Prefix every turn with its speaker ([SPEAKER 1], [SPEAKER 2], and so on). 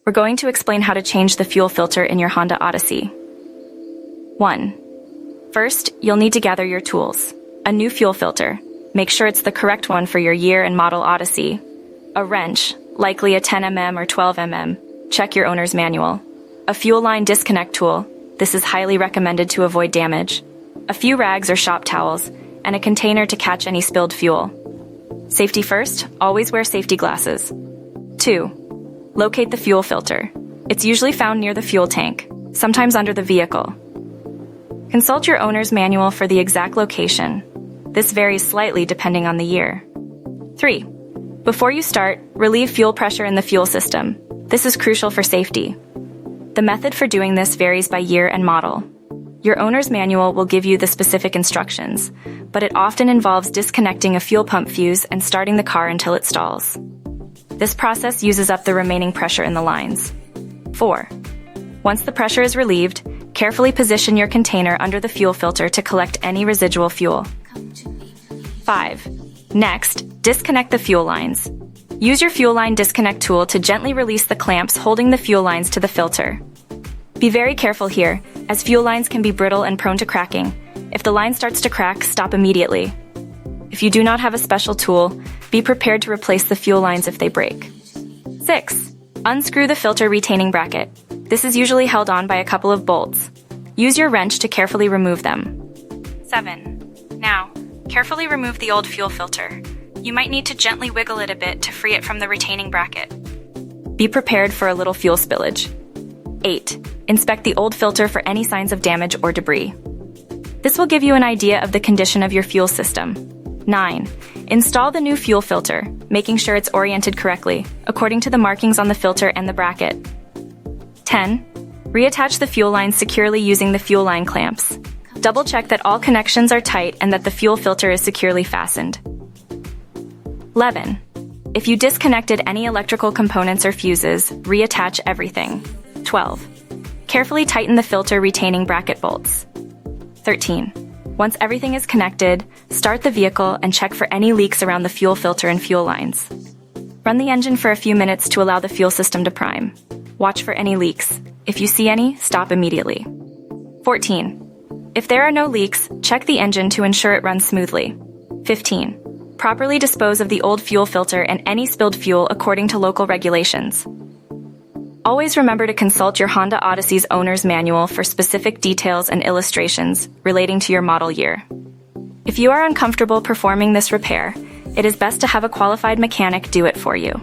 [SPEAKER 1] We're going to explain how to change the fuel filter in your Honda Odyssey. 1. First, you'll need to gather your tools. A new fuel filter. Make sure it's the correct one for your year and model Odyssey. A wrench, likely a 10mm or 12mm. Check your owner's manual. A fuel line disconnect tool. This is highly recommended to avoid damage. A few rags or shop towels, and a container to catch any spilled fuel. Safety first, always wear safety glasses. 2. Locate the fuel filter. It's usually found near the fuel tank, sometimes under the vehicle. Consult your owner's manual for the exact location. This varies slightly depending on the year. 3. Before you start, relieve fuel pressure in the fuel system. This is crucial for safety. The method for doing this varies by year and model. Your owner's manual will give you the specific instructions, but it often involves disconnecting a fuel pump fuse and starting the car until it stalls. This process uses up the remaining pressure in the lines. 4. Once the pressure is relieved, carefully position your container under the fuel filter to collect any residual fuel. 5. Next, disconnect the fuel lines. Use your fuel line disconnect tool to gently release the clamps holding the fuel lines to the filter. Be very careful here, as fuel lines can be brittle and prone to cracking. If the line starts to crack, stop immediately. If you do not have a special tool, be prepared to replace the fuel lines if they break. 6. Unscrew the filter retaining bracket. This is usually held on by a couple of bolts. Use your wrench to carefully remove them. 7. Now, carefully remove the old fuel filter. You might need to gently wiggle it a bit to free it from the retaining bracket. Be prepared for a little fuel spillage. 8. Inspect the old filter for any signs of damage or debris. This will give you an idea of the condition of your fuel system. 9. Install the new fuel filter, making sure it's oriented correctly, according to the markings on the filter and the bracket. 10. Reattach the fuel line securely using the fuel line clamps. Double check that all connections are tight and that the fuel filter is securely fastened. 11. If you disconnected any electrical components or fuses, reattach everything. 12. Carefully tighten the filter retaining bracket bolts. 13. Once everything is connected, start the vehicle and check for any leaks around the fuel filter and fuel lines. Run the engine for a few minutes to allow the fuel system to prime. Watch for any leaks. If you see any, stop immediately. 14. If there are no leaks, check the engine to ensure it runs smoothly. 15. Properly dispose of the old fuel filter and any spilled fuel according to local regulations. Always remember to consult your Honda Odyssey's owner's manual for specific details and illustrations relating to your model year. If you are uncomfortable performing this repair, it is best to have a qualified mechanic do it for you.